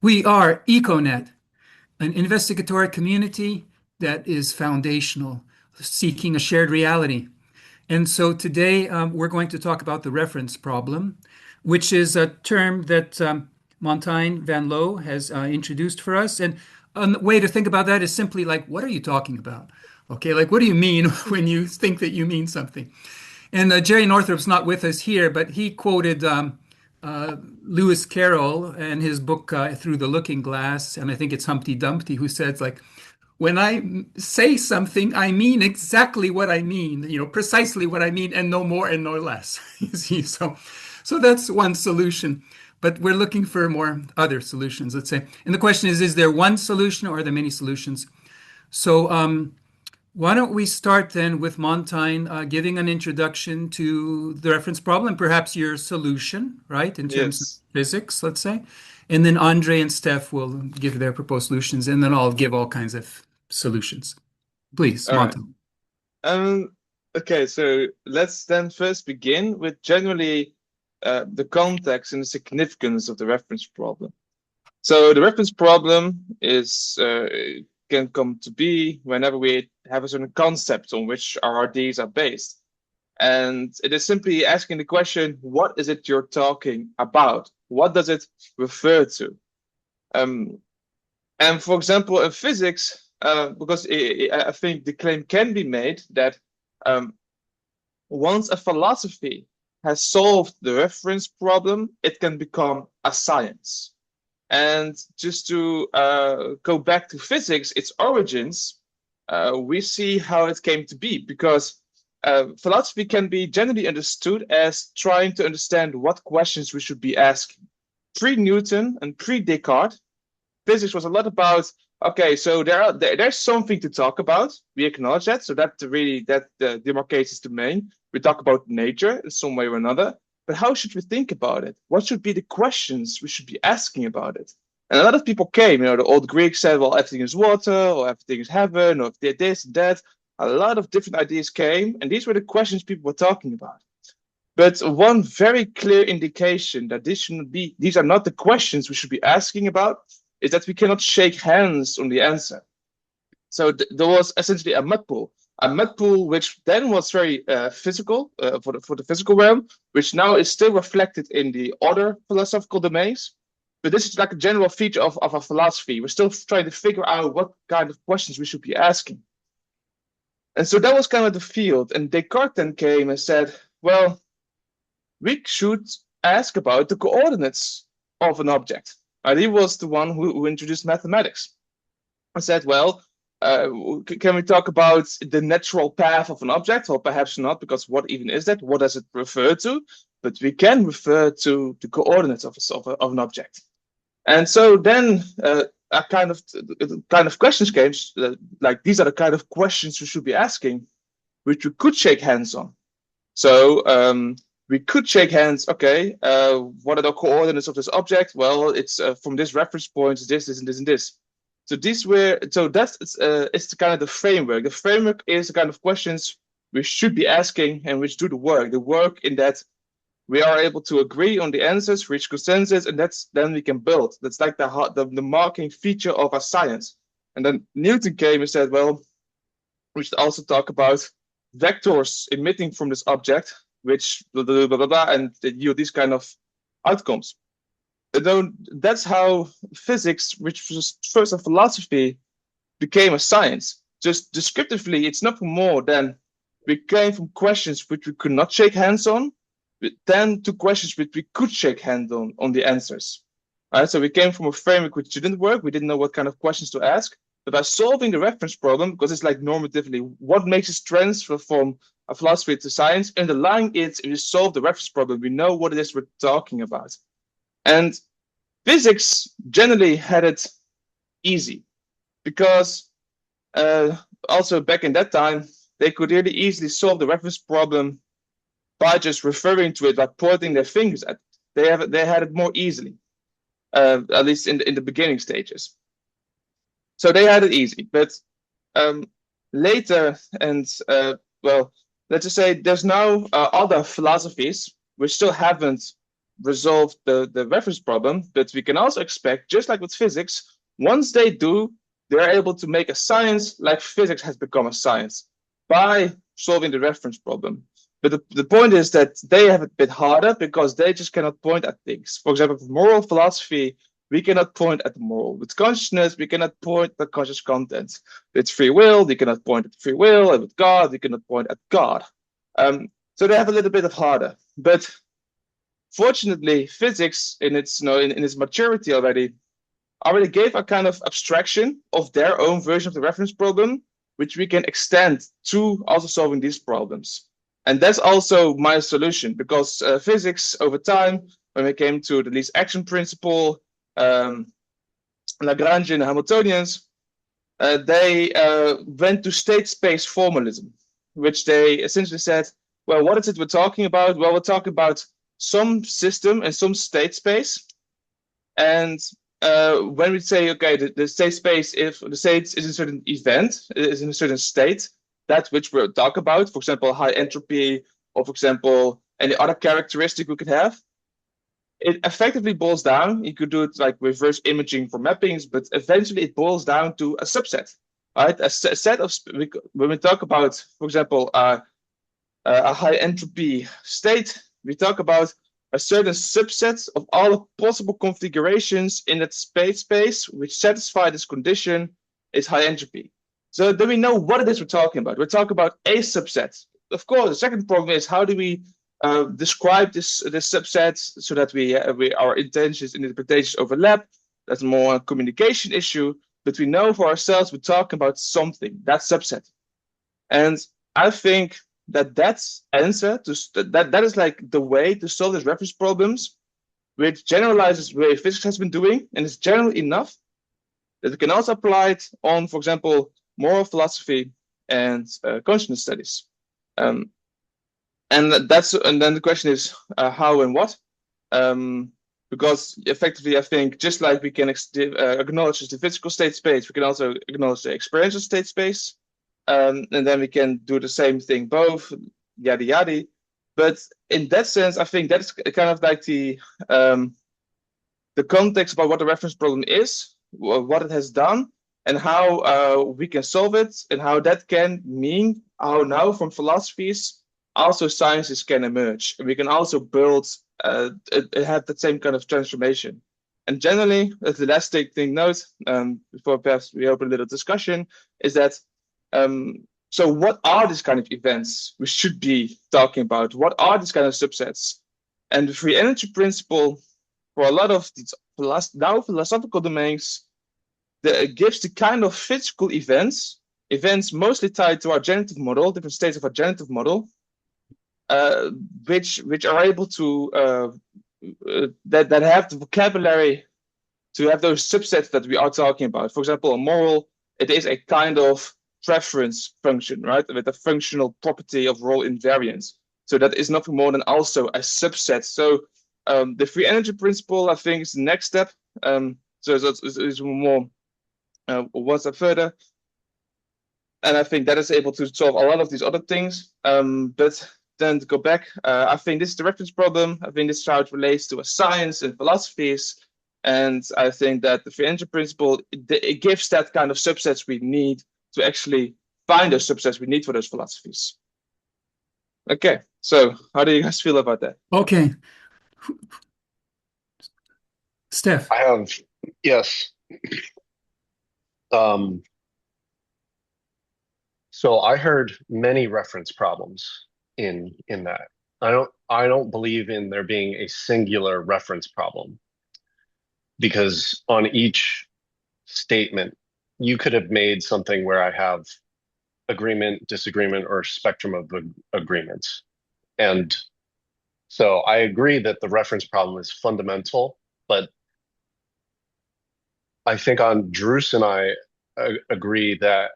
We are Econet, an investigatory community that is foundational, seeking a shared reality. And so today we're going to talk about the reference problem, which is a term that Montijn van Loo has introduced for us. And a way to think about that is simply like, what are you talking about? Okay, like what do you mean when you think that you mean something? And Jerry Northrup's not with us here, but he quoted Lewis Carroll and his book Through the Looking Glass, and I think it's Humpty Dumpty, who says like, when I say something, I mean exactly what I mean, precisely what I mean, and no more and no less. You see, so that's one solution. But we're looking for more other solutions, let's say. And the question is there one solution or are there many solutions? So why don't we start then with Montaigne giving an introduction to the reference problem, perhaps your solution, right, in terms of Yes. physics, let's say. And then Andre and Steph will give their proposed solutions, and then I'll give all kinds of solutions. Please, All right. Montaigne. Um, okay, so let's then first begin with generally the context and the significance of the reference problem. So the reference problem is can come to be whenever we have a certain concept on which our ideas are based. And it is simply asking the question, what is it you're talking about? What does it refer to? Um, And for example, in physics, because I think the claim can be made that um, once a philosophy has solved the reference problem, it can become a science. And just to go back to physics, its origins, we see how it came to be, because philosophy can be generally understood as trying to understand what questions we should be asking. Pre-Newton and pre-Descartes, physics was a lot about, okay, so there's something to talk about. We acknowledge that, so that really that demarcates the domain. We talk about nature in some way or another, but how should we think about it? What should be the questions we should be asking about it? And a lot of people came, the old Greeks said, well, everything is water, or everything is heaven, or this and that. A lot of different ideas came, and these were the questions people were talking about. But one very clear indication that these are not the questions we should be asking about is that we cannot shake hands on the answer. So there was essentially a mud pool which then was very physical for the physical realm, which now is still reflected in the other philosophical domains. But this is like a general feature of a philosophy. We're still trying to figure out what kind of questions we should be asking. And so that was kind of the field. And Descartes then came and said, well, we should ask about the coordinates of an object. He was the one who introduced mathematics. I said, well, can we talk about the natural path of an object? Well, perhaps not, because what even is that? What does it refer to? But we can refer to the coordinates of an object. And so then a kind of questions came, like these are the kind of questions we should be asking, which we could shake hands on. So we could shake hands. Okay, what are the coordinates of this object? Well, it's from this reference point, this, and this, and this. So that's it's the kind of the framework. The framework is the kind of questions we should be asking and which do the work. The work in that we are able to agree on the answers, reach consensus, and then we can build. That's like the marking feature of our science. And then Newton came and said, well, we should also talk about vectors emitting from this object, which blah, blah, blah, blah, blah, and yield these kind of outcomes. That's how physics, which was first a philosophy, became a science. Just descriptively, it's nothing more than we came from questions which we could not shake hands on, then to questions which we could shake hands on the answers. Right? So we came from a framework which didn't work. We didn't know what kind of questions to ask. But by solving the reference problem, because it's like normatively, what makes us transfer from a philosophy to science, underlying it, if you solve the reference problem, we know what it is we're talking about. And physics generally had it easy because also back in that time, they could really easily solve the reference problem by just referring to it, by pointing their fingers at it. They had it more easily, at least in the beginning stages. So they had it easy. But later, and well, let's just say there's now other philosophies which still haven't resolve the reference problem, but we can also expect, just like with physics, once they do, they're able to make a science like physics has become a science by solving the reference problem. But the point is that they have it a bit harder because they just cannot point at things. For example, with moral philosophy, we cannot point at the moral. With consciousness, we cannot point at conscious content. With free will, we cannot point at free will. And with God, we cannot point at God. So they have a little bit of harder. But fortunately, physics in its in its maturity already gave a kind of abstraction of their own version of the reference problem, which we can extend to also solving these problems. And that's also my solution, because physics over time, when we came to the least action principle, Lagrangian and Hamiltonians, they went to state space formalism, which they essentially said, well, what is it we're talking about? Well, we're talking about some system and some state space. And when we say, okay, the state space, if the state is a certain event, is in a certain state, that which we'll talk about, for example, high entropy, or for example, any other characteristic we could have, it effectively boils down. You could do it like reverse imaging for mappings, but eventually it boils down to a subset, right? A set of, when we talk about, for example, a high entropy state, we talk about a certain subset of all the possible configurations in that space which satisfy this condition is high entropy. So then we know what it is we're talking about. We're talking about a subset. Of course, the second problem is how do we describe this subset so that our intentions and interpretations overlap. That's more a communication issue, but we know for ourselves we're talking about something, that subset. And I think that's answer to that is like the way to solve these reference problems, which generalizes the way physics has been doing, and is general enough that we can also apply it on, for example, moral philosophy and consciousness studies. And then the question is how and what. Because effectively, I think just like we can acknowledge the physical state space, we can also acknowledge the experiential state space. And then we can do the same thing both, yada yada. But in that sense, I think that's kind of like the context about what the reference problem is, what it has done, and how we can solve it, and how that can mean how now from philosophies also sciences can emerge, and we can also build have that same kind of transformation. And generally, the last thing note, before perhaps we open a little discussion, is that so what are these kind of events we should be talking about? What are these kind of subsets? And the free energy principle, for a lot of these now philosophical domains, gives the kind of physical events mostly tied to our generative model, different states of our generative model, which are able to that have the vocabulary to have those subsets that we are talking about. For example, a moral, it is a kind of preference function, right, with a functional property of role invariance. So that is nothing more than also a subset. So the free energy principle, I think, is the next step. So it's more one step further. And I think that is able to solve a lot of these other things. But then to go back, I think this is the reference problem. I think this is how it relates to a science and philosophies. And I think that the free energy principle, it gives that kind of subsets we need to actually find those subsets we need for those philosophies. Okay, so how do you guys feel about that? Okay. Steph. Yes. So I heard many reference problems in that. I don't believe in there being a singular reference problem, because on each statement you could have made something where I have agreement, disagreement, or spectrum of agreements. And so I agree that the reference problem is fundamental, but I think Druce and I agree that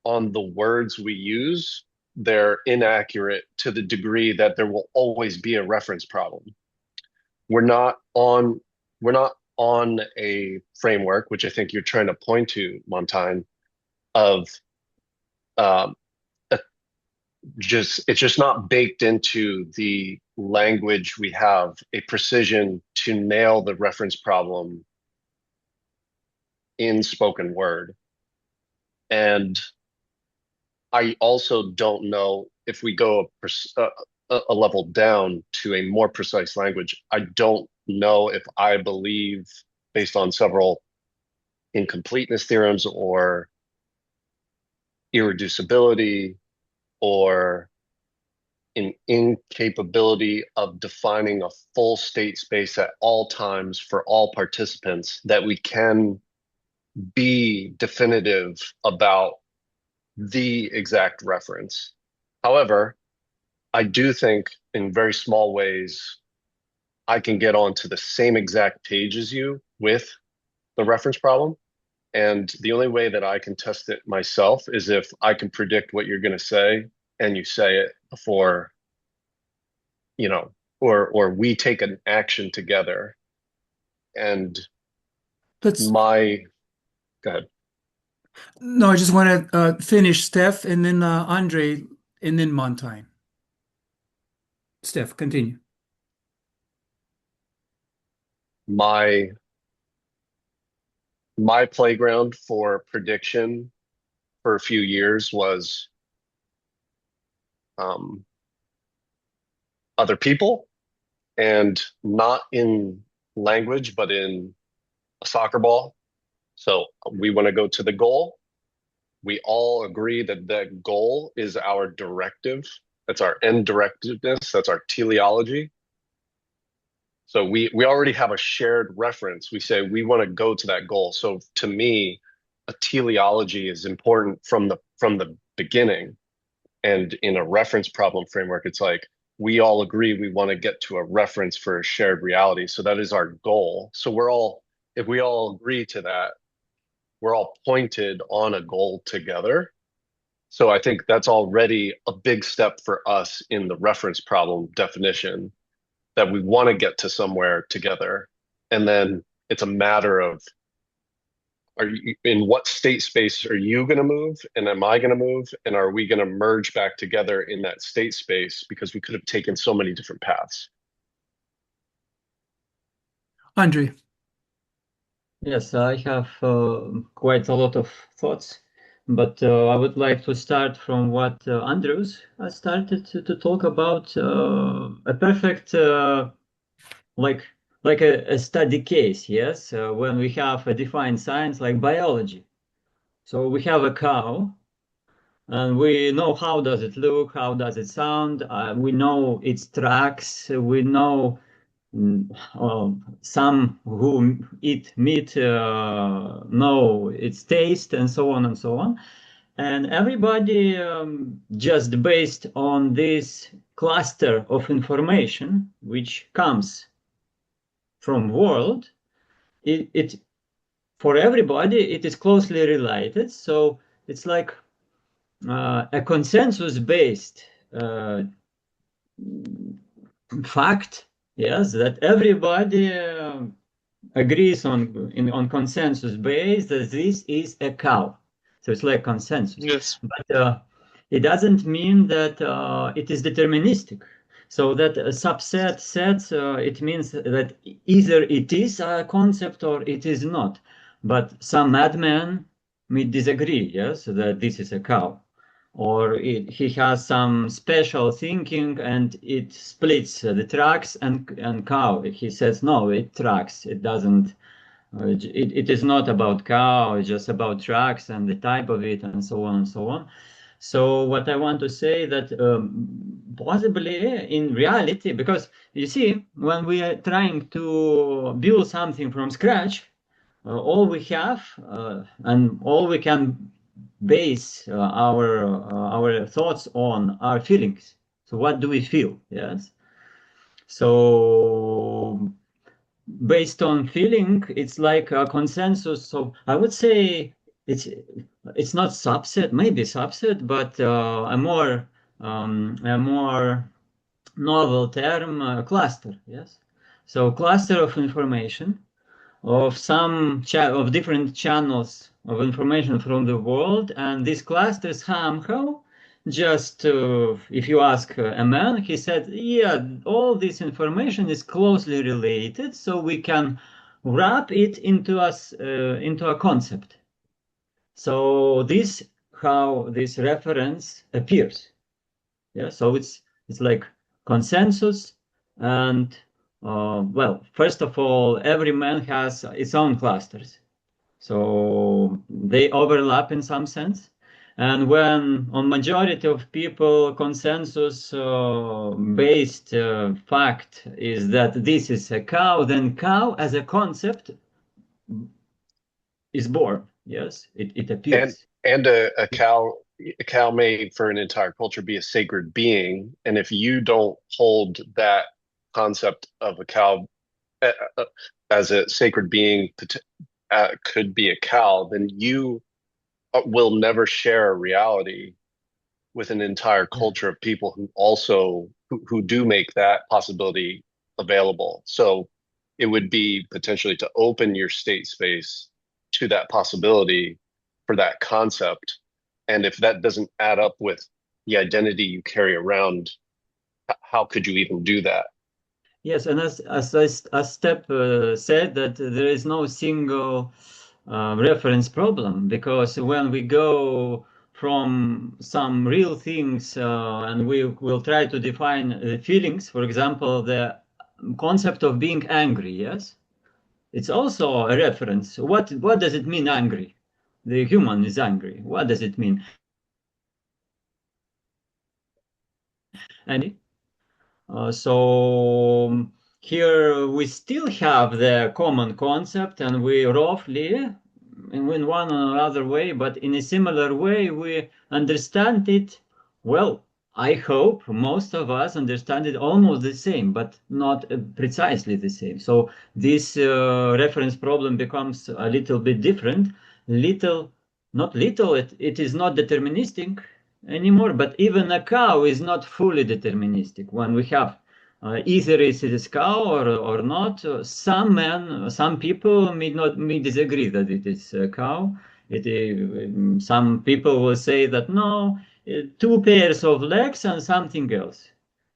on the words we use, they're inaccurate to the degree that there will always be a reference problem. We're not on a framework, which I think you're trying to point to, Montijn, of it's just not baked into the language we have, a precision to nail the reference problem in spoken word. And I also don't know if we go a level down to a more precise language. I don't know if I believe, based on several incompleteness theorems or irreducibility or an incapability of defining a full state space at all times for all participants, that we can be definitive about the exact reference. However, I do think in very small ways, I can get onto the same exact page as you with the reference problem. And the only way that I can test it myself is if I can predict what you're going to say and you say it before, or we take an action together. And Let's. go ahead. No, I just want to finish Steph and then Andre and then Montijn. Steph, continue. My playground for prediction for a few years was other people, and not in language, but in a soccer ball. So we want to go to the goal. We all agree that that goal is our directive. That's our end directiveness. That's our teleology. So we already have a shared reference. We say we want to go to that goal. So to me, a teleology is important from the beginning. And in a reference problem framework, it's like we all agree we want to get to a reference for a shared reality. So that is our goal. So if we all agree to that, we're all pointed on a goal together. So I think that's already a big step for us in the reference problem definition, that we want to get to somewhere together. And then it's a matter of, in what state space are you going to move, and am I going to move, and are we going to merge back together in that state space, because we could have taken so many different paths. Andre. Yes, I have quite a lot of thoughts, but I would like to start from what Andrews started to talk about, a perfect like a study case, yes, when we have a defined science like biology. So we have a cow, and we know how does it look, how does it sound, we know its tracks, we know some who eat meat know its taste, and so on and so on. And everybody, just based on this cluster of information which comes from world, it for everybody it is closely related. So it's like a consensus based fact, yes, that everybody agrees on consensus base that this is a cow. So it's like consensus. Yes. But it doesn't mean that it is deterministic. So that a subset sets, it means that either it is a concept or it is not. But some madman may disagree, yes, that this is a cow. Or he has some special thinking and it splits the tracks and cow. He says, no, it tracks. It doesn't, it is not about cow, it's just about tracks and the type of it and so on and so on. So what I want to say that possibly in reality, because you see, when we are trying to build something from scratch, all we have and all we can base our thoughts on our feelings. So what do we feel? Yes. So based on feeling, it's like a consensus. So I would say it's not subset, maybe subset, but a more novel term, cluster. Yes. So cluster of information of some of different channels of information from the world, and these clusters somehow just if you ask a man, he said, yeah, all this information is closely related, so we can wrap it into a concept. So this how this reference appears. Yeah, so it's like consensus, and well, first of all, every man has its own clusters, so they overlap in some sense. And when on majority of people, consensus based fact is that this is a cow, then cow as a concept is born. Yes, it appears. And a cow may for an entire culture be a sacred being, and if you don't hold that concept of a cow uh, uh, as a sacred being could be a cow, then you will never share a reality with an entire culture of people who also who do make that possibility available. So it would be potentially to open your state space to that possibility for that concept. And if that doesn't add up with the identity you carry around, how could you even do that? Yes, and as Step said, that there is no single reference problem, because when we go from some real things and we will try to define the feelings, for example, the concept of being angry, yes, it's also a reference. What does it mean angry? The human is angry. What does it mean? And so here we still have the common concept, and we roughly, in one or other way, but in a similar way, we understand it. Well, I hope most of us understand it almost the same, but not precisely the same. So this reference problem becomes a little bit different. Little, not little, it is not deterministic anymore, but even a cow is not fully deterministic. When we have either it is cow or not, some people may disagree that it is a cow. Some people will say that no, two pairs of legs and something else.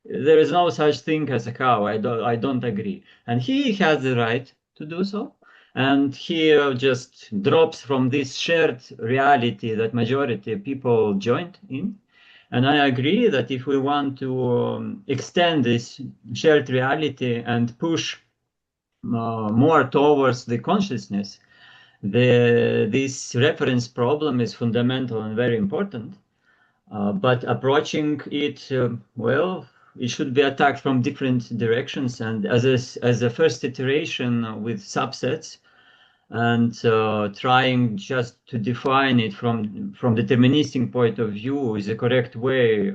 There is no such thing as a cow. I don't agree, and he has the right to do so. And he just drops from this shared reality that majority of people joined in. And I agree that if we want to extend this shared reality and push more towards the consciousness, this reference problem is fundamental and very important. But approaching it, well, it should be attacked from different directions. And as a first iteration with subsets, and trying just to define it from deterministic point of view is a correct way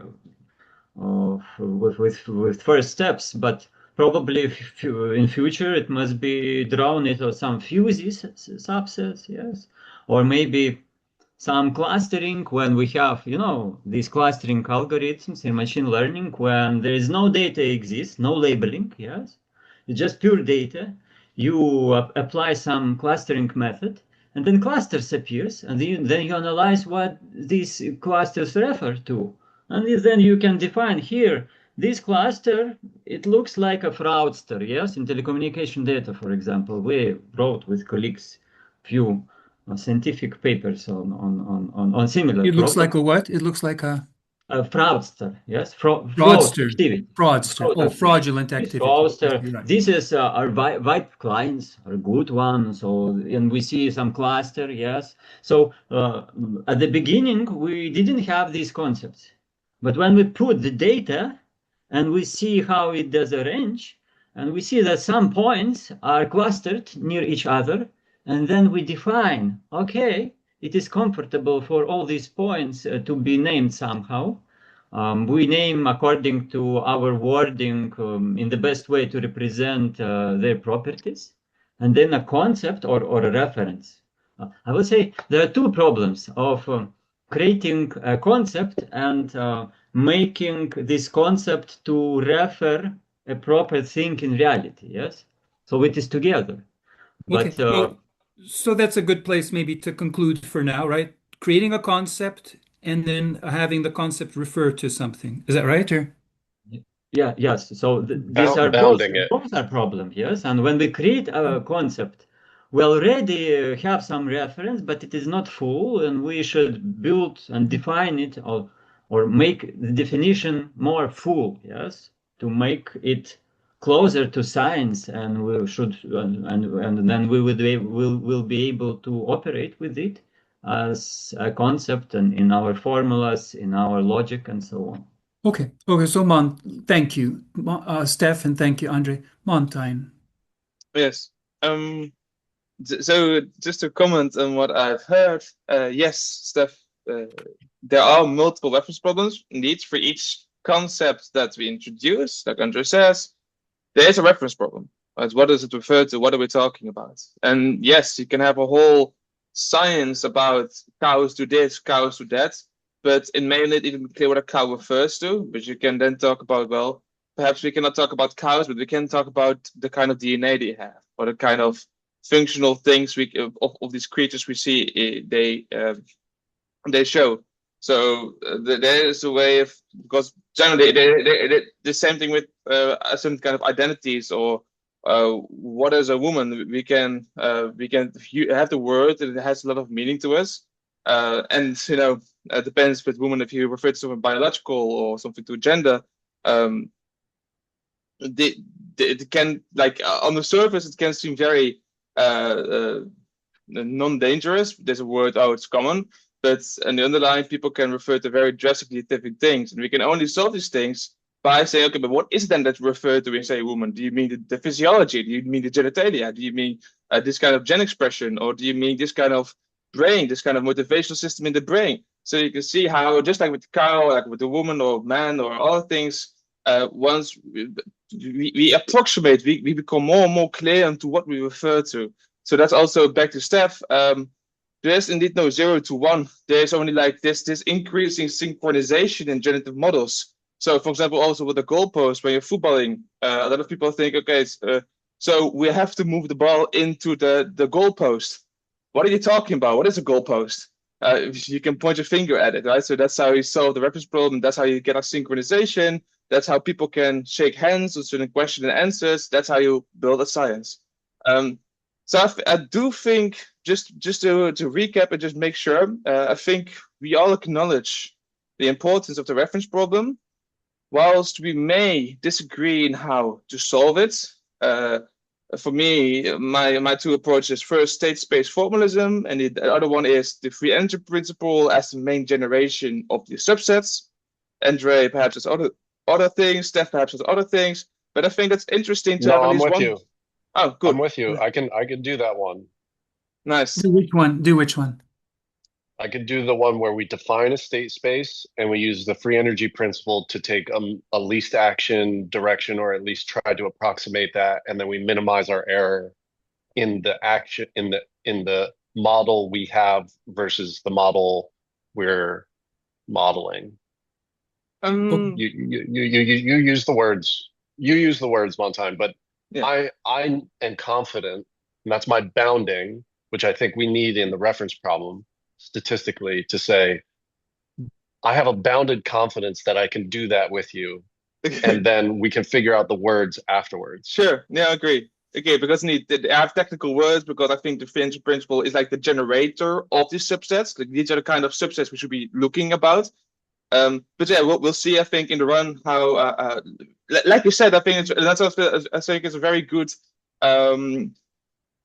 with first steps, but probably in future it must be drawn into some fuses subsets, yes, or maybe some clustering when we have, these clustering algorithms in machine learning when there is no data exists, no labeling, yes, it's just pure data. You apply some clustering method, and then clusters appears, and then you analyze what these clusters refer to. And then you can define here, this cluster, it looks like a fraudster, yes, in telecommunication data, for example. We wrote with colleagues few scientific papers on similar It looks problems. like a what? It looks like a Fraudster, yes, fraud activity. Fraudster. Oh, fraudulent This activity. Yes, fraudster. you're right. This is our white clients are good ones. So, and we see some cluster, yes. So at the beginning we didn't have these concepts, but when we put the data and we see how it does arrange, and we see that some points are clustered near each other, and then we define, okay, it is comfortable for all these points to be named somehow. We name according to our wording in the best way to represent their properties, and then a concept or a reference. I would say there are two problems of creating a concept and making this concept to refer a proper thing in reality. Yes, so it is together. Okay. But So that's a good place maybe to conclude for now, right? Creating a concept and then having the concept refer to something. Is that right? Or Yeah, yes. So these are Bounding it. both are problems, yes. And when we create a concept, we already have some reference, but it is not full, and we should build and define it or make the definition more full, yes, to make it closer to science, and we should and then we will be able to operate with it as a concept and in our formulas, in our logic, and so on. okay, so thank you, Steph, and thank you, Andre. Montijn. Yes. So just to comment on what I've heard, yes, Steph, there are multiple reference problems indeed for each concept that we introduce. Like Andre says, there is a reference problem. Right? What does it refer to? What are we talking about? And yes, you can have a whole science about cows do this, cows do that, but it may not even be clear what a cow refers to. But you can then talk about, well, perhaps we cannot talk about cows, but we can talk about the kind of DNA they have, or the kind of functional things of these creatures we see. They show. So there is a way of, because generally the same thing with some kind of identities, or what is a woman. We can have the word and it has a lot of meaning to us, and it depends with woman if you refer to something biological or something to gender. It can, like, on the surface it can seem very non-dangerous. There's a word, oh, it's common, but in the underlying, people can refer to very drastically different things, and we can only solve these things by saying, okay, but what is it then that referred to when you say woman? Do you mean the physiology? Do you mean the genitalia? Do you mean this kind of gen expression, or do you mean this kind of brain, this kind of motivational system in the brain? So you can see how, just like with the cow, like with the woman or man or other things, once we approximate, we become more and more clear into what we refer to. So that's also back to Steph. There's indeed no 0 to 1. There's only like this increasing synchronization in generative models. So, for example, also with the goalpost, when you're footballing, a lot of people think, okay, so we have to move the ball into the goalpost. What are you talking about? What is a goalpost? You can point your finger at it, right? So that's how you solve the reference problem. That's how you get a synchronization. That's how people can shake hands on certain questions and answers. That's how you build a science. So I do think, just to recap and just make sure, I think we all acknowledge the importance of the reference problem, whilst we may disagree in how to solve it. For me, my two approaches: first, state space formalism, and the other one is the free energy principle as the main generation of the subsets. Andre perhaps has other things, Steph perhaps has other things, but I think that's interesting to have at least one. I'm with you. Oh, good. I'm with you. I can do that one. Nice. Do which one? I could do the one where we define a state space and we use the free energy principle to take a least action direction, or at least try to approximate that, and then we minimize our error in the action in the model we have versus the model we're modeling. You use the words. You use the words, Montijn, but yeah. I am confident, and that's my bounding, which I think we need in the reference problem statistically, to say, I have a bounded confidence that I can do that with you, and then we can figure out the words afterwards. Sure. Yeah, I agree. Okay, because I have technical words, because I think the free energy principle is like the generator of these subsets. Like, these are the kind of subsets we should be looking about. But yeah, we'll see. I think in the run how, like you said, I think it's a very good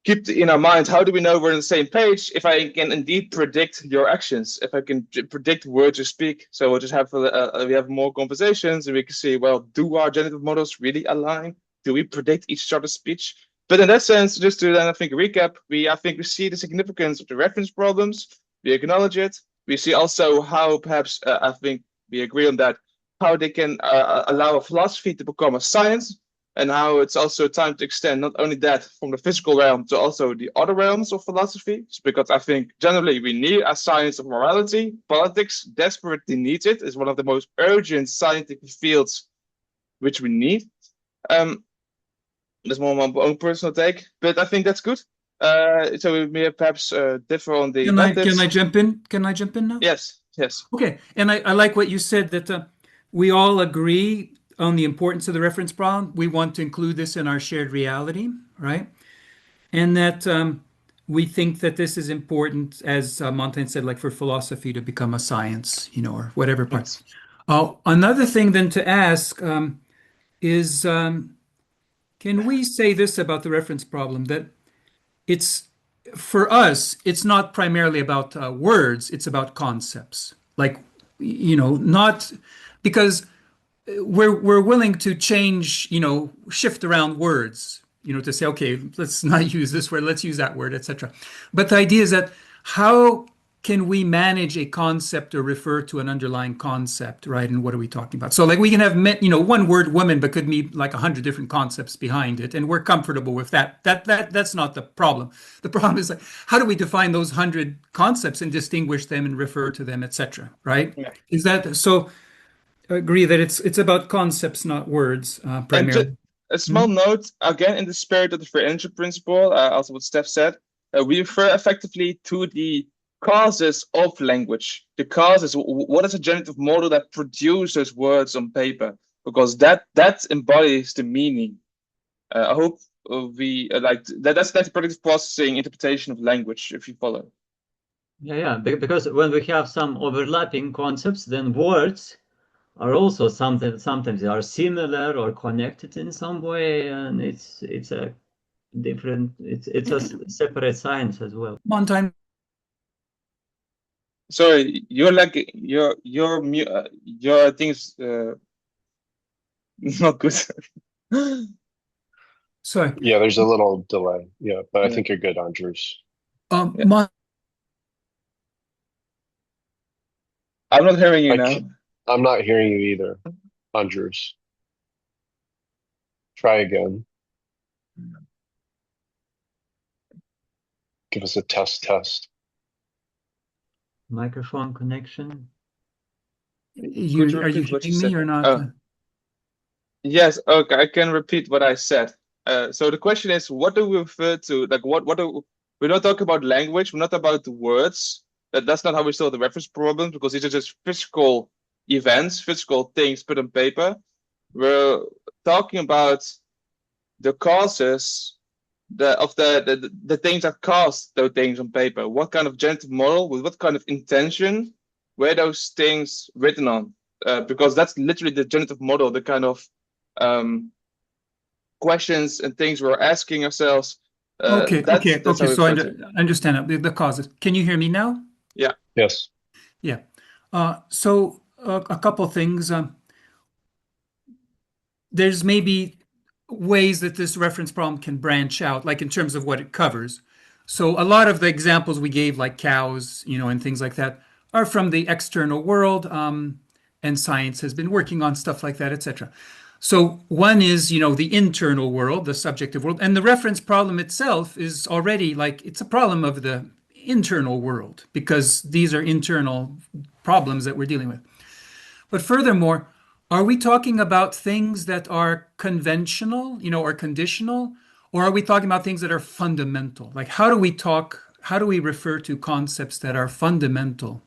keep in our minds. How do we know we're on the same page? If I can indeed predict your actions, if I can predict words you speak. So we'll just have we have more conversations, and we can see, well, do our generative models really align? Do we predict each other's speech? But in that sense, just to then I think recap, I think we see the significance of the reference problems. We acknowledge it. We see also how perhaps, I think we agree on that, how they can allow a philosophy to become a science, and how it's also time to extend not only that from the physical realm to also the other realms of philosophy. Because I think generally we need a science of morality. Politics desperately needs it. It's one of the most urgent scientific fields which we need. That's more my own personal take, but I think that's good. So we may perhaps differ on the methods. Can I jump in? Can I jump in now? Yes. Yes. Okay, and I like what you said that we all agree on the importance of the reference problem. We want to include this in our shared reality, right? And that we think that this is important, as Montaigne said, like for philosophy to become a science, or whatever part. Yes. Another thing then to ask is, can we say this about the reference problem, that it's, for us, it's not primarily about words, it's about concepts. Like, not because we're willing to change, shift around words, to say, okay, let's not use this word, let's use that word, etc. But the idea is that how can we manage a concept or refer to an underlying concept, right? And what are we talking about? So like we can have, one word woman, but could mean like 100 different concepts behind it. And we're comfortable with that. That's not the problem. The problem is like, how do we define those 100 concepts and distinguish them and refer to them, etc. Right? Yeah. Is that so? I agree that it's about concepts, not words, And primarily. just a small note, again, in the spirit of the free energy principle, also what Steph said, we refer effectively to the causes of language. The causes, what is a generative model that produces words on paper? Because that embodies the meaning. I hope we like that. That's predictive processing interpretation of language, if you follow. Yeah, because when we have some overlapping concepts, then words are also sometimes they are similar or connected in some way, and it's a different, it's a separate science as well. Montaigne. Sorry, you're like your things not good. Sorry. Yeah, there's a little delay. Yeah, but I Yeah. think you're good, Andrews. Yeah. I'm not hearing you now. I'm not hearing you either, Andrews. Try again. Give us a test. Microphone connection. Are you hearing me or not? Yes, okay, I can repeat what I said. So the question is, what do we refer to? Like, we're not talking about language, we're not about the words. That's not how we solve the reference problems, because these are just physical events, physical things put on paper. We're talking about the causes of the things that cause those things on paper. What kind of generative model, with what kind of intention, were those things written on? Because that's literally the generative model, the kind of questions and things we're asking ourselves. Okay. So I understand the causes. Can you hear me now? Yeah. Yes. Yeah. So a couple things. There's maybe ways that this reference problem can branch out, like in terms of what it covers. So a lot of the examples we gave, like cows, and things like that, are from the external world, and science has been working on stuff like that, etc. So one is, the internal world, the subjective world, and the reference problem itself is already like it's a problem of the internal world because these are internal problems that we're dealing with. But furthermore, are we talking about things that are conventional, or conditional, or are we talking about things that are fundamental? Like how do we refer to concepts that are fundamental?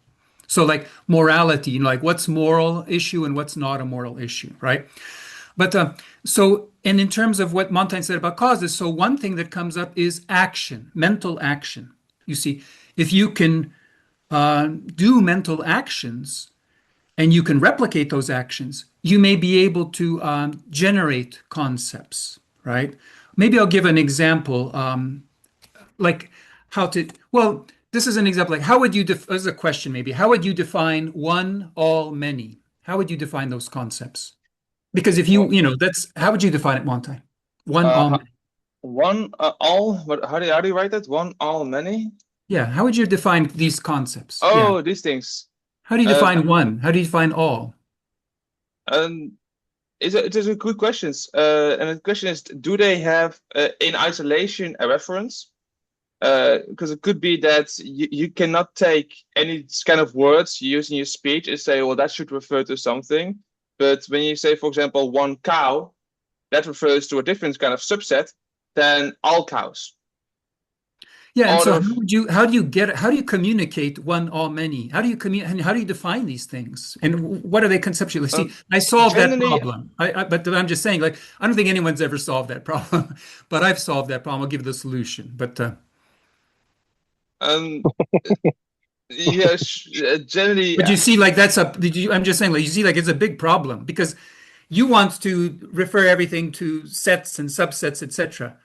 So like morality, like what's moral issue and what's not a moral issue, right? But and in terms of what Montaigne said about causes, so one thing that comes up is action, mental action. You see, if you can do mental actions and you can replicate those actions, you may be able to generate concepts, right? Maybe I'll give an example, like how to, well, this is an example, like how would you, this is a question maybe, how would you define one, all, many? How would you define those concepts? Because if that's, how would you define it, Montaigne? One, all, many. One, all, how do you write that? One, all, many? Yeah, how would you define these concepts? Oh, Yeah. these things. How do you define one? How do you define all? It is a good question. And the question is, do they have in isolation a reference? Because it could be that you cannot take any kind of words you use in your speech and say, well, that should refer to something. But when you say, for example, one cow, that refers to a different kind of subset than all cows. Yeah, and so order. how do you communicate one all many? How do you and how do you define these things? And what are they conceptually? See, I solved that Generally, problem. But I'm just saying, like, I don't think anyone's ever solved that problem, but I've solved that problem. I'll give the solution. But um, yes, generally, you see, like I'm just saying, like, you see, like, it's a big problem because you want to refer everything to sets and subsets, etc.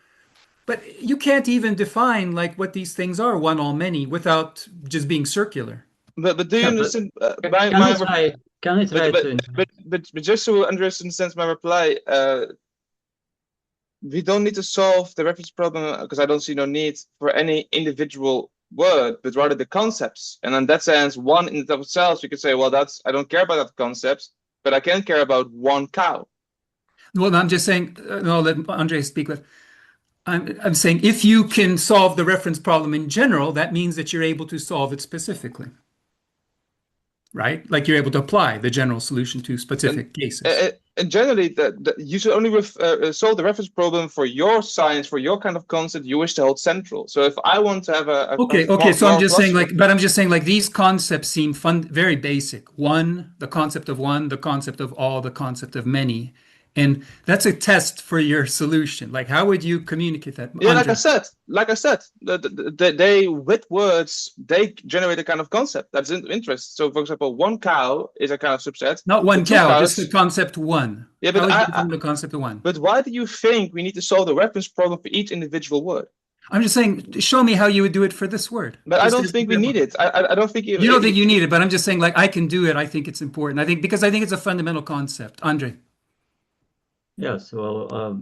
But you can't even define like what these things are, one all many, without just being circular. but do you Yeah, but understand can my I try? Can I try to? but just so Andreas understands my reply, we don't need to solve the reference problem because I don't see no need for any individual word, but rather the concepts. And in that sense, one in and of itself, you could say, well, I don't care about that concept, but I can care about one cow. Well, I'm just saying, no, let Andre speak with. I'm saying if you can solve the reference problem in general, that means that you're able to solve it specifically, right? Like you're able to apply the general solution to specific cases. And generally, you should only solve the reference problem for your science, for your kind of concept you wish to hold central. So if I want to have Okay. So I'm just saying, classical, like, but I'm just saying, like, these concepts seem very basic. One, the concept of one, the concept of all, the concept of many. And that's a test for your solution. Like, how would you communicate that? yeah, Andre? like I said, they with words they generate a kind of concept that's in interest. So, for example, one cow is a kind of subset. Not The one two cow, just the cows. concept one. Yeah, How but would you define the concept of one? but why do you think we need to solve the reference problem for each individual word? I'm just saying, show me how you would do it for this word. But I Just don't as an think we example. need it. I don't think You don't think you need it, but I'm just saying, like, I can do it. I think it's important. I think because I think it's a fundamental concept. Andre. Yes, well,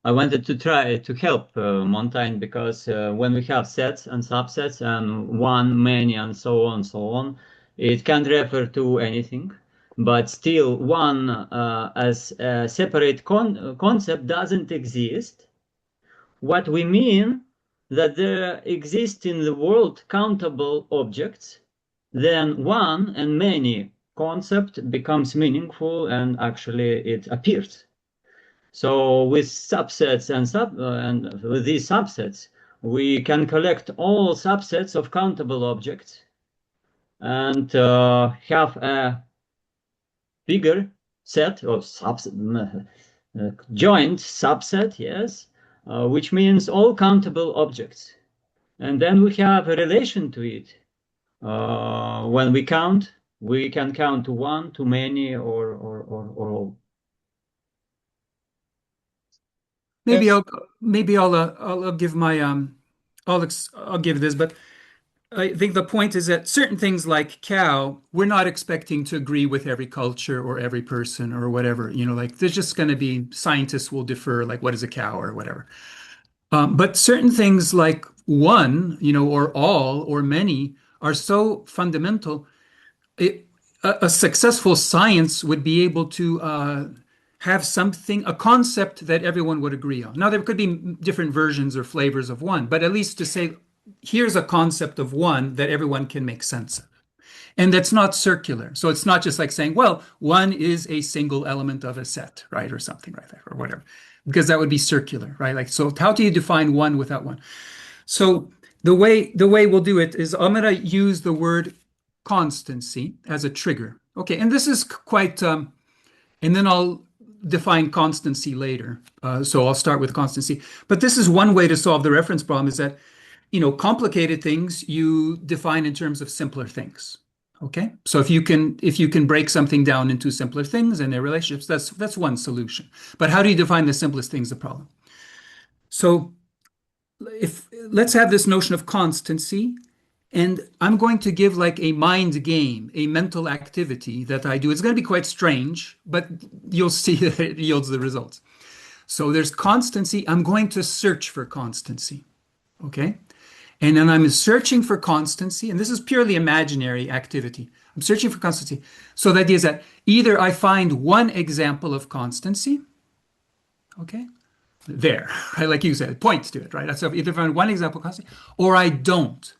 I wanted to try to help Montaigne because when we have sets and subsets and one, many, and so on, it can refer to anything. But still, one as a separate concept doesn't exist. What we mean that there exist in the world countable objects, then one and many concept becomes meaningful and actually it appears. So with subsets and with these subsets, we can collect all subsets of countable objects and have a bigger set of joint subset, yes, which means all countable objects. And then we have a relation to it. When we count, we can count to one, to many, or all. Maybe Yes. I'll give my I'll give this, but I think the point is that certain things like cow, we're not expecting to agree with every culture or every person or whatever. You know, like there's just going to be scientists will differ, like what is a cow or whatever. But certain things like one, you know, or all or many are so fundamental. A successful science would be able to have something, a concept that everyone would agree on. Now, there could be different versions or flavors of one, but at least to say, here's a concept of one that everyone can make sense of. And that's not circular. So it's not just like saying, well, one is a single element of a set, right? Or something like that, or whatever, because that would be circular, right? Like, so how do you define one without one? So the way we'll do it is I'm going to use the word constancy as a trigger. Okay, and this is quite, and then I'll define constancy later. So I'll start with constancy. But this is one way to solve the reference problem is that, you know, complicated things you define in terms of simpler things. Okay, so if you can break something down into simpler things and their relationships, that's one solution. But how do you define the simplest things? The problem. So let's have this notion of constancy, and I'm going to give like a mind game, a mental activity that I do. It's going to be quite strange, but you'll see that it yields the results. So there's constancy. I'm going to search for constancy. Okay. And then I'm searching for constancy, and this is purely imaginary activity. I'm searching for constancy. So the idea is that either I find one example of constancy, okay, there, right? Like you said, it points to it, right? So either find one example of constancy, or I don't.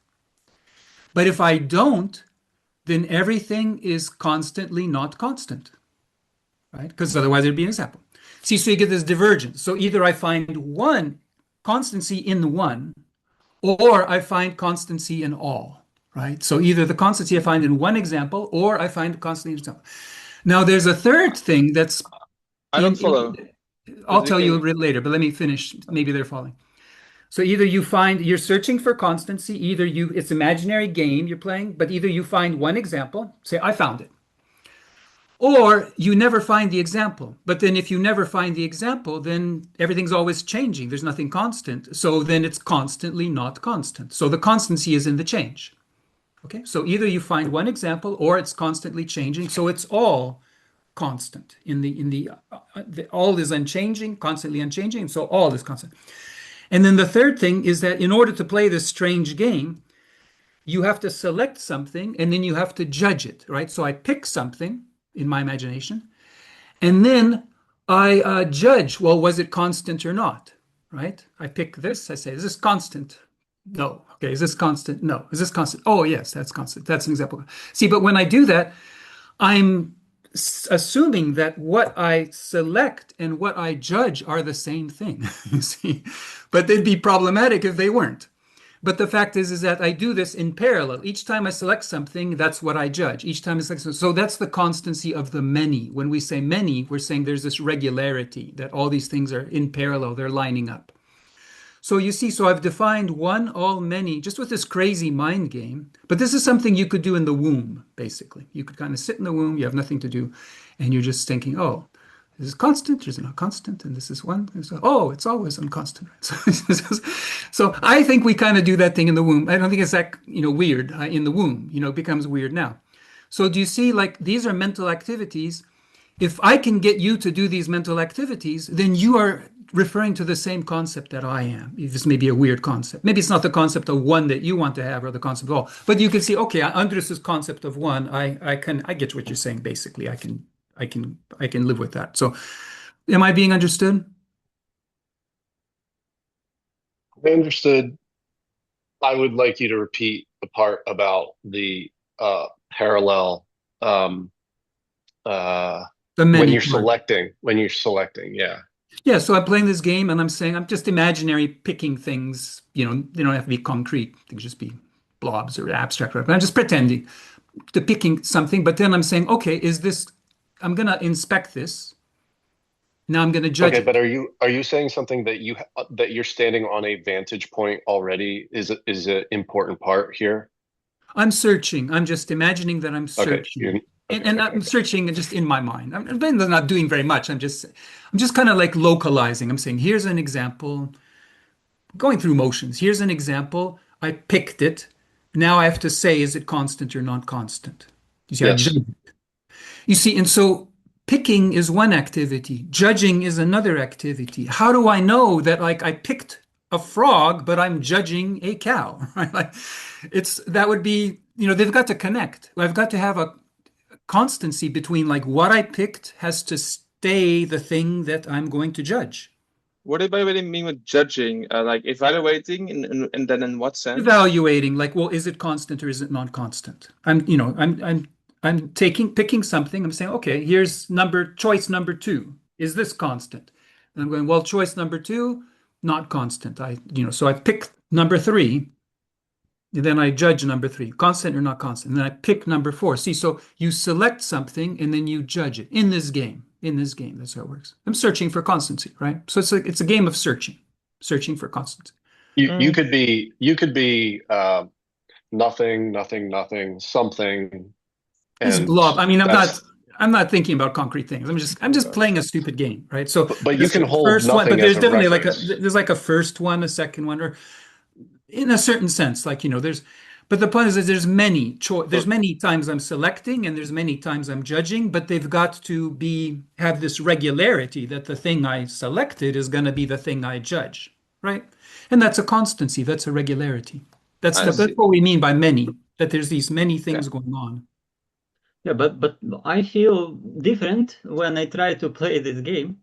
But if I don't, then everything is constantly not constant, right? Because otherwise it'd be an example. See, so you get this divergence. So either I find one constancy in the one, or I find constancy in all, right? So either the constancy I find in one example, or I find constancy in example. Now there's a third thing that's I don't follow. I'll But tell you can... later, but let me finish. Maybe they're following. So either you're searching for constancy, it's imaginary game you're playing, but either you find one example, say, I found it, or you never find the example. But then if you never find the example, then everything's always changing. There's nothing constant. So then it's constantly not constant. So the constancy is in the change. Okay, so either you find one example or it's constantly changing. So it's all constant the all is unchanging, constantly unchanging. So all is constant. And then the third thing is that in order to play this strange game, you have to select something and then you have to judge it, right? So I pick something in my imagination, and then I judge, well, was it constant or not, right? I pick this, I say, is this constant? No. Okay, is this constant? No. Is this constant? Oh, yes, that's constant. That's an example. See, but when I do that, I'm assuming that what I select and what I judge are the same thing, you see, but they'd be problematic if they weren't. But the fact is that I do this in parallel. Each time I select something, that's what I judge. Each time I select something. So that's the constancy of the many. When we say many, we're saying there's this regularity that all these things are in parallel. They're lining up. So you see, so I've defined one, all, many, just with this crazy mind game. But this is something you could do in the womb, basically. You could kind of sit in the womb, you have nothing to do, and you're just thinking, oh, this is constant, or is it not constant? And this is one. Oh, it's always unconstant. So I think we kind of do that thing in the womb. I don't think it's that, weird in the womb. It becomes weird now. So do you see, like, these are mental activities. If I can get you to do these mental activities, then you are referring to the same concept that I am. This may be a weird concept. Maybe it's not the concept of one that you want to have or the concept of all, but you can see, okay, under this concept of one, I get what you're saying. Basically, I can live with that. So am I being understood? I understood. I would like you to repeat the part about the parallel The when many you're part. selecting, yeah. Yeah, so I'm playing this game and I'm saying I'm just imaginary picking things, they don't have to be concrete. They can just be blobs or abstract, but I'm just pretending to picking something, but then I'm saying, okay, I'm going to inspect this. Now I'm going to judge Okay, it. but are you saying something that you're standing on a vantage point already is an important part here? I'm searching. I'm just imagining that I'm Okay, searching. okay, And okay, I'm searching just in my mind. I'm not doing very much. I'm just kind of like localizing. I'm saying, here's an example, going through motions. Here's an example. I picked it. Now I have to say, is it constant or not constant? You see, I yes. judge it. You see, and so picking is one activity, judging is another activity. How do I know that, like, I picked a frog, but I'm judging a cow? Right? Like, that would be, they've got to connect. I've got to have a constancy between, like, what I picked has to stay the thing that I'm going to judge. What do you really mean with judging? Like evaluating, and then in what sense? Evaluating, like, well, is it constant or is it non-constant? I'm picking something. I'm saying, okay, here's choice number two. Is this constant? And I'm going, well, choice number two, not constant. So I pick number three, and then I judge number three, constant or not constant. And then I pick number four. See, so you select something and then you judge it in this game. That's how it works. I'm searching for constancy, right? So it's a game of searching for constancy. You could be nothing, something, It's and blob. I mean, that's I'm not thinking about concrete things. I'm just playing a stupid game, right? So but you there's can a hold first one, but nothing as there's a definitely reference. there's like a first one, a second one, or in a certain sense, like, but the point is that there's many times I'm selecting and there's many times I'm judging, but they've got to have this regularity that the thing I selected is going to be the thing I judge, right? And that's a constancy, that's a regularity. That's I that's see. what we mean by many, that there's these many things Yeah. going on. Yeah, but I feel different when I try to play this game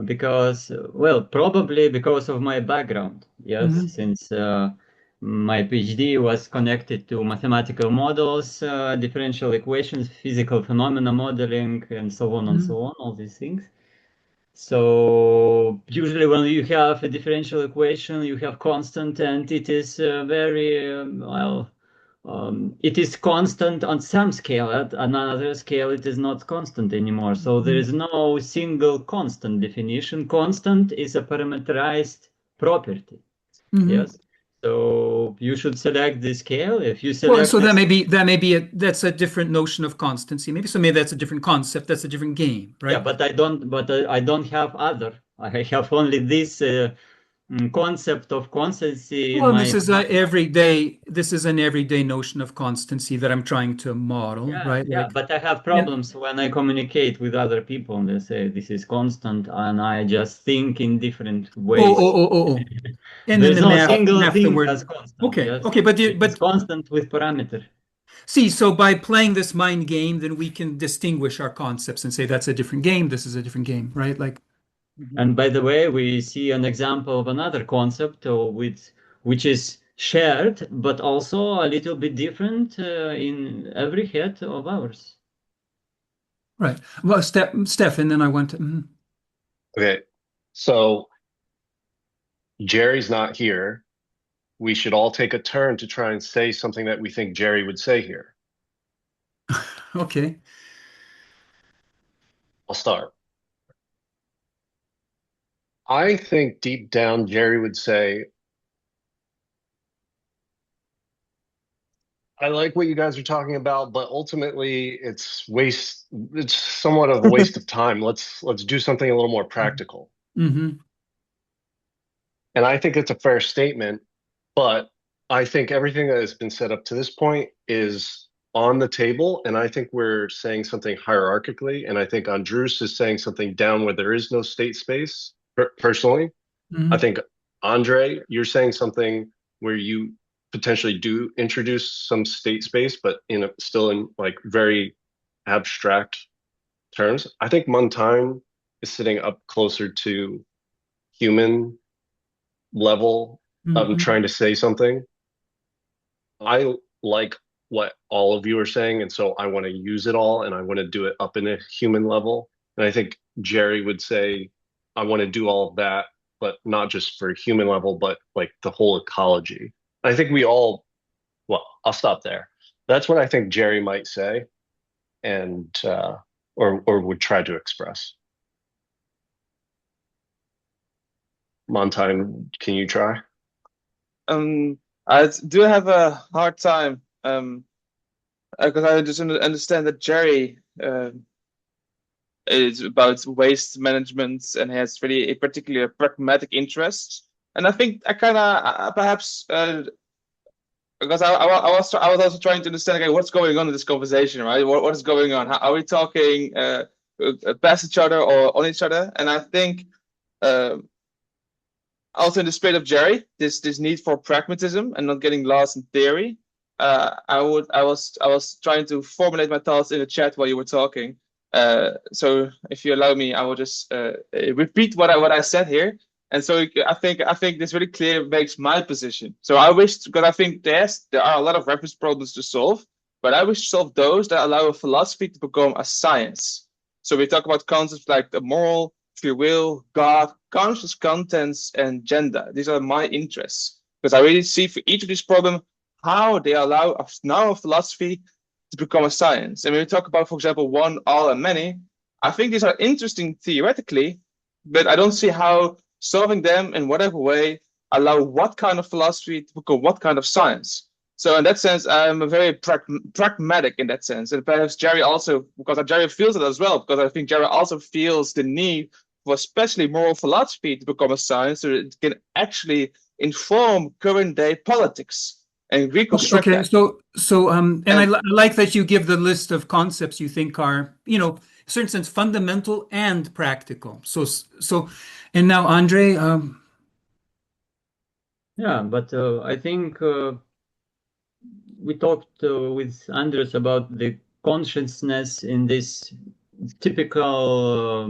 because, well, probably because of my background. Yes, Mhm. since my PhD was connected to mathematical models, differential equations, physical phenomena modeling, and so on and Mhm. so on, all these things. So usually when you have a differential equation, you have constant, and it is very it is constant on some scale. At another scale, it is not constant anymore. So there is no single constant definition. Constant is a parameterized property. Yes. So you should select the scale. If you select, well, so that may be that's a different notion of constancy. Maybe that's a different concept. That's a different game, right? yeah, but I don't have other. I have only this concept of constancy in Well, my. this is an everyday notion of constancy that I'm trying to model, right? Yeah, Like, but I have problems when I communicate with other people and they say this is constant, and I just think in different ways. oh. And then There's the no math single the thing word. as constant. Okay, Yes, okay, it is constant with parameter. see, so by playing this mind game, then we can distinguish our concepts and say that's a different game, this is a different game, right? Like, And by the way, we see an example of another concept which is shared, but also a little bit different in every head of ours. right. Well, Steph, and then I went to. Okay, so Jerry's not here. We should all take a turn to try and say something that we think Jerry would say here. Okay. I'll start. I think deep down, Jerry would say, I like what you guys are talking about, but ultimately it's somewhat of a waste of time. Let's do something a little more practical. Mm-hmm. And I think it's a fair statement, but I think everything that has been set up to this point is on the table. And I think we're saying something hierarchically. And I think Andrus is saying something down where there is no state space, personally. Mm-hmm. I think, Andre, you're saying something where you potentially do introduce some state space, but still in like very abstract terms. I think Montijn is sitting up closer to human level of Mm-hmm. trying to say something. I like what all of you are saying, and so I want to use it all, and I want to do it up in a human level. And I think Jerry would say, I want to do all of that, but not just for human level, but like the whole ecology. I think well, I'll stop there. That's what I think Jerry might say, and or would try to express. Montijn, can you try? I do have a hard time because I just understand that Jerry is about waste management and has really a particular pragmatic interest. And I think I kind of perhaps because I was also trying to understand, okay, what's going on in this conversation, right? What is going on? How, are we talking past each other or on each other? And I think also in the spirit of Jerry, this need for pragmatism and not getting lost in theory. I was trying to formulate my thoughts in the chat while you were talking. So if you allow me, I will just repeat what I said here. And so I think this really clearly makes my position. So I wish, because I think there are a lot of reference problems to solve, but I wish to solve those that allow a philosophy to become a science. So we talk about concepts like the moral, free will, God, conscious contents, and gender. These are my interests because I really see for each of these problems how they allow now a philosophy to become a science. And when we talk about, for example, one, all, and many, I think these are interesting theoretically, but I don't see how solving them in whatever way allow what kind of philosophy to become what kind of science. So in that sense, I'm a very pragmatic in that sense. And perhaps Jerry also, because Jerry feels it as well, because I think Jerry also feels the need for especially moral philosophy to become a science so that it can actually inform current day politics and reconstruct Okay, that. I like that you give the list of concepts you think are, in a certain sense, fundamental and practical. And now Andre, Yeah, but I think we talked with Andres about the consciousness in this typical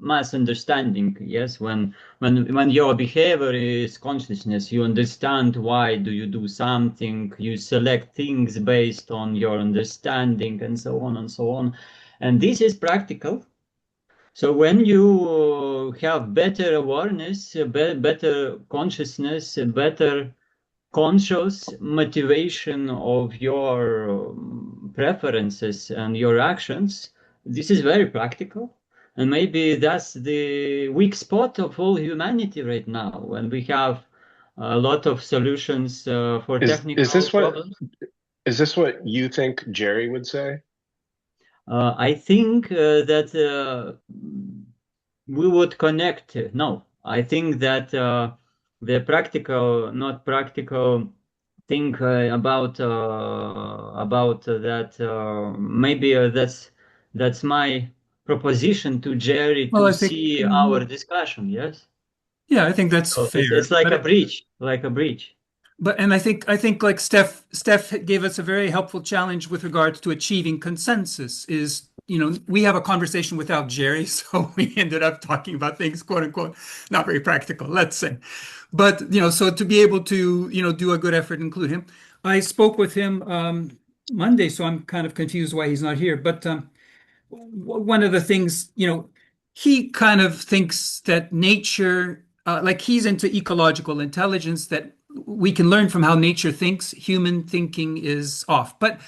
mass understanding. Yes, when your behavior is consciousness, you understand why do you do something, you select things based on your understanding, and so on and so on. And this is practical. So when you have better awareness, better consciousness, better conscious motivation of your preferences and your actions, this is very practical. And maybe that's the weak spot of all humanity right now, when we have a lot of solutions for Is technical problems. this what you think Jerry would say? I think that we would connect. No, I think that the practical, not practical thing about that maybe that's my proposition to Jerry Well, to I think, see our discussion. Yes, yeah, I think that's so fair. it's like But a bridge, like a bridge. and I think like Steph gave us a very helpful challenge with regards to achieving consensus. Is, we have a conversation without Jerry, so we ended up talking about things, quote unquote, not very practical, let's say. But so to be able to do a good effort and include him, I spoke with him Monday, so I'm kind of confused why he's not here. But one of the things, he kind of thinks that nature, like he's into ecological intelligence, that we can learn from how nature thinks. Human thinking is off. But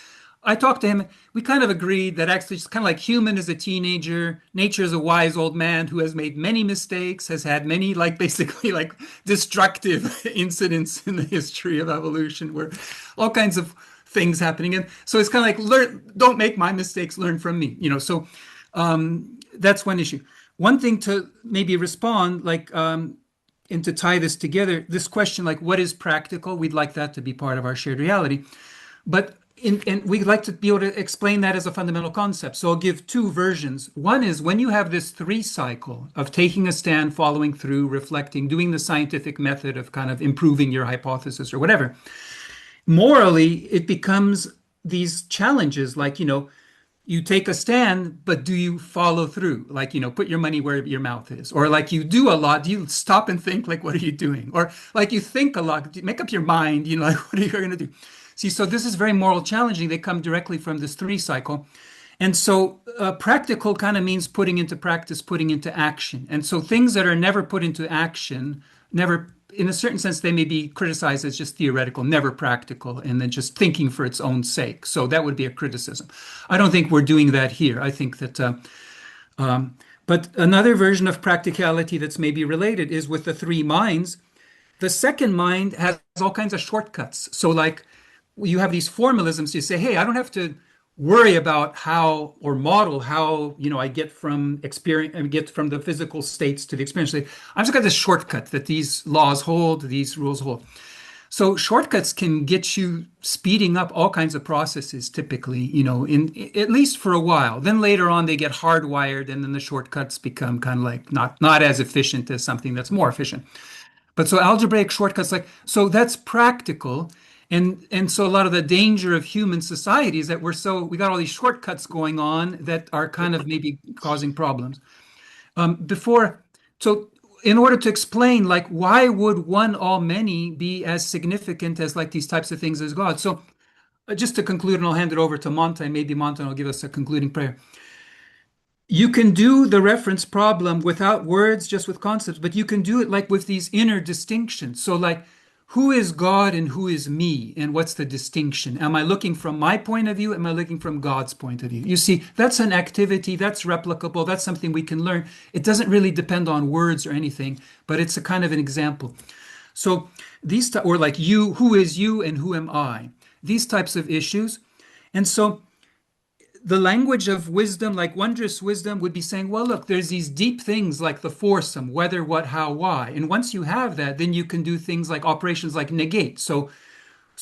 I talked to him. We kind of agreed that actually it's kind of like human is a teenager. Nature is a wise old man who has made many mistakes, has had many, like basically like destructive incidents in the history of evolution where all kinds of things happening. And so it's kind of like, don't make my mistakes, learn from me. So that's one issue. One thing to maybe respond, like, and to tie this together, this question, like, what is practical? We'd like that to be part of our shared reality. But and we'd like to be able to explain that as a fundamental concept. So I'll give two versions. One is when you have this 3 cycle of taking a stand, following through, reflecting, doing the scientific method of kind of improving your hypothesis or whatever. Morally, it becomes these challenges like, you take a stand, but do you follow through? Like, put your money where your mouth is. Or like you do a lot, do you stop and think, like, what are you doing? Or like you think a lot, make up your mind, like, what are you going to do? See, so this is very moral challenging. They come directly from this 3 cycle. And so practical kind of means putting into practice, putting into action. And so things that are never put into action, never, in a certain sense, they may be criticized as just theoretical, never practical, and then just thinking for its own sake. So that would be a criticism. I don't think we're doing that here. I think that, but another version of practicality that's maybe related is with the 3 minds. The second mind has all kinds of shortcuts. So like you have these formalisms, you say, hey, I don't have to worry about how or model how I get from experience and get from the physical states to the experience. I've just got this shortcut that these laws hold, these rules hold. So shortcuts can get you speeding up all kinds of processes typically, in at least for a while. Then later on they get hardwired and then the shortcuts become kind of like not as efficient as something that's more efficient. But so algebraic shortcuts, like, so that's practical. And so a lot of the danger of human society is that we got all these shortcuts going on that are kind of maybe causing problems. So in order to explain, like, why would one all many be as significant as like these types of things as God? So just to conclude, and I'll hand it over to Montijn, maybe Montijn will give us a concluding prayer. You can do the reference problem without words, just with concepts, but you can do it like with these inner distinctions. So like, who is God and who is me? And what's the distinction? Am I looking from my point of view? Am I looking from God's point of view? You see, that's an activity, that's replicable, that's something we can learn. It doesn't really depend on words or anything, but it's a kind of an example. So or like you, who is you and who am I? These types of issues. And so the language of wisdom, like wondrous wisdom, would be saying, well, look, there's these deep things like the foursome, whether, what, how, why. And once you have that, then you can do things like operations like negate. So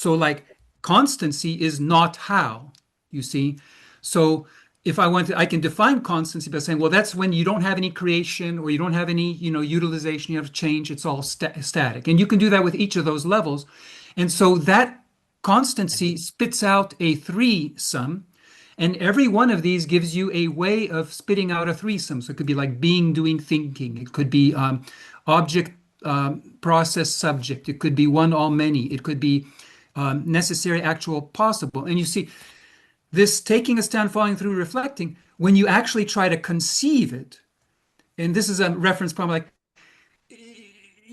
like constancy is not how, you see. So if I can define constancy by saying, well, that's when you don't have any creation or you don't have any, utilization, you have change, it's all static. And you can do that with each of those levels. And so that constancy spits out a 3-sum. And every one of these gives you a way of spitting out a 3-sum. So it could be like being, doing, thinking. It could be object, process, subject. It could be one, all, many. It could be necessary, actual, possible. And you see, this taking a stand, following through, reflecting, when you actually try to conceive it, and this is a reference problem, like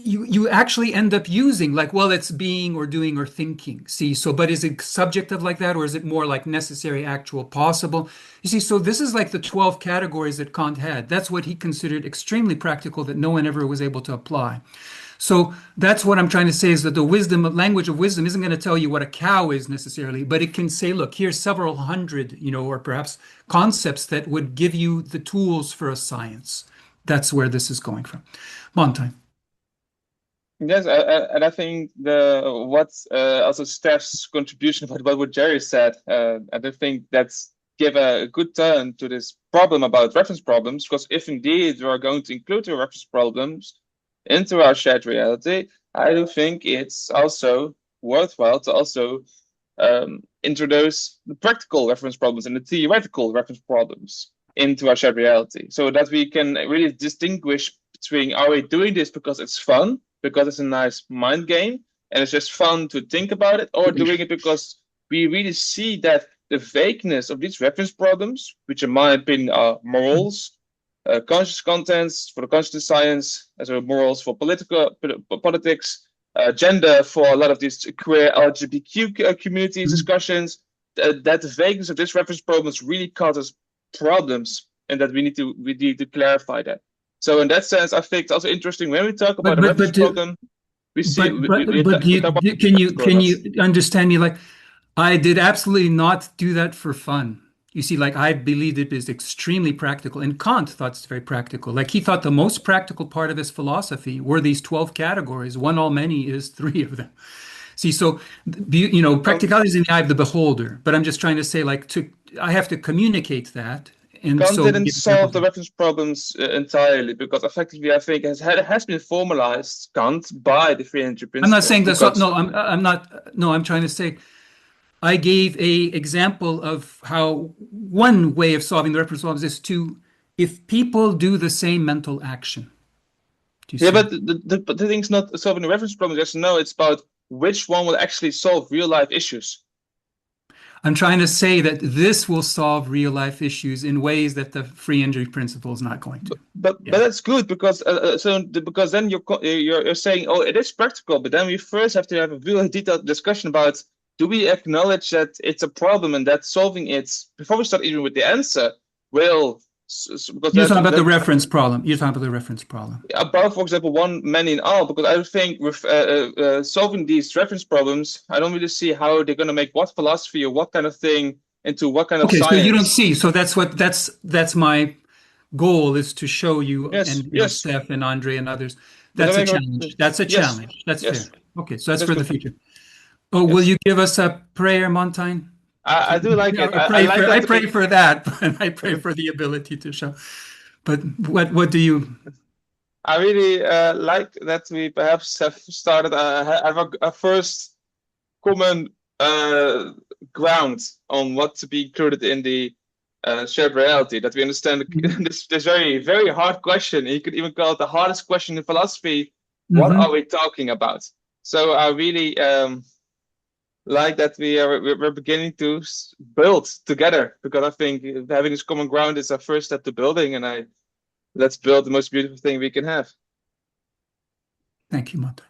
you actually end up using like, well, it's being or doing or thinking. See, so but is it subjective like that, or is it more like necessary, actual, possible? You see, so this is like the 12 categories that Kant had. That's what he considered extremely practical that no one ever was able to apply. So that's what I'm trying to say is that the language of wisdom isn't going to tell you what a cow is necessarily, but it can say, look, here's several hundred, or perhaps concepts that would give you the tools for a science. That's where this is going from. Montijn. Yes, and I think what's also Steph's contribution about what Jerry said, I do think that's give a good turn to this problem about reference problems, because if indeed we are going to include the reference problems into our shared reality, I do think it's also worthwhile to also introduce the practical reference problems and the theoretical reference problems into our shared reality, so that we can really distinguish between, are we doing this because it's fun, because it's a nice mind game and it's just fun to think about it, or doing it because we really see that the vagueness of these reference problems, which in my opinion are morals, conscious contents for the consciousness science, as well morals for politics, gender for a lot of these queer LGBTQ communities discussions, that the vagueness of these reference problems really causes problems, and that we need to clarify that. So in that sense, I think it's also interesting when we talk about a reference problem, we see can you understand me? Like, I did absolutely not do that for fun. You see, like, I believed it is extremely practical, and Kant thought it's very practical. Like, he thought the most practical part of his philosophy were these 12 categories. One all many is 3 of them. See, so practicality is in the eye of the beholder. But I'm just trying to say, like, I have to communicate that. And Kant so didn't solve the reference problems entirely, because effectively I think it has been formalized, Kant, by the free energy principle. I'm not saying that. No, I'm not. No, I'm trying to say I gave a example of how one way of solving the reference problems is if people do the same mental action. Yeah, but the thing's not solving the reference problem. Just no, it's about which one will actually solve real life issues. I'm trying to say that this will solve real life issues in ways that the free energy principle is not going to. But that's good, because because then you're saying, oh, it is practical, but then we first have to have a really detailed discussion about, do we acknowledge that it's a problem and that solving it before we start even with the answer will. Because you're talking about the reference problem. You're talking about the reference problem. About, for example, one many in all, because I think with solving these reference problems, I don't really see how they're going to make what philosophy or what kind of thing into what kind of science. Okay, so you don't see. So that's my goal, is to show you, and Steph and Andre and others. That's a challenge. That's a challenge. That's fair. Okay, so that's for the future. Oh, will you give us a prayer, Montijn? I do like it. I pray for that, but I pray for the ability to show. But what do you? I really like that we perhaps have started have a first common ground on what to be included in the shared reality. That we understand this very, very hard question. You could even call it the hardest question in philosophy. What are we talking about? So I really like that we're beginning to build together, because I think having this common ground is our first step to building, and let's build the most beautiful thing we can have. Thank you, Montijn.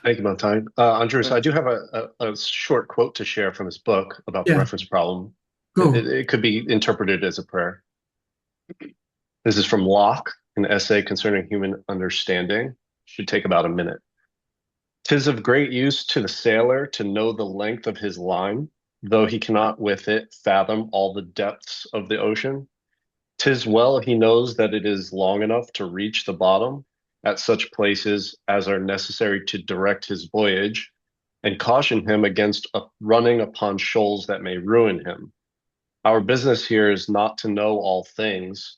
Thank you, Montijn. Andres, I do have a short quote to share from his book about the reference problem. It could be interpreted as a prayer. This is from Locke, an essay concerning human understanding. Should take about a minute. "'Tis of great use to the sailor to know the length of his line, though he cannot with it fathom all the depths of the ocean. 'Tis well he knows that it is long enough to reach the bottom at such places as are necessary to direct his voyage, and caution him against running upon shoals that may ruin him. Our business here is not to know all things,"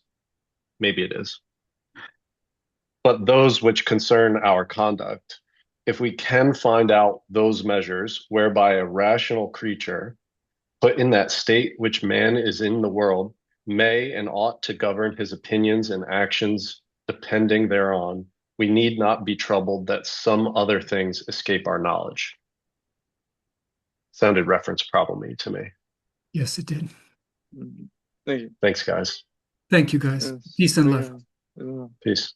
maybe it is, "but those which concern our conduct. If we can find out those measures whereby a rational creature, put in that state which man is in the world, may and ought to govern his opinions and actions depending thereon, we need not be troubled that some other things escape our knowledge." Sounded reference problem-y to me. Yes, it did. Thank you. Thanks, guys. Thank you, guys. Yes. Peace and love. Yeah. Peace.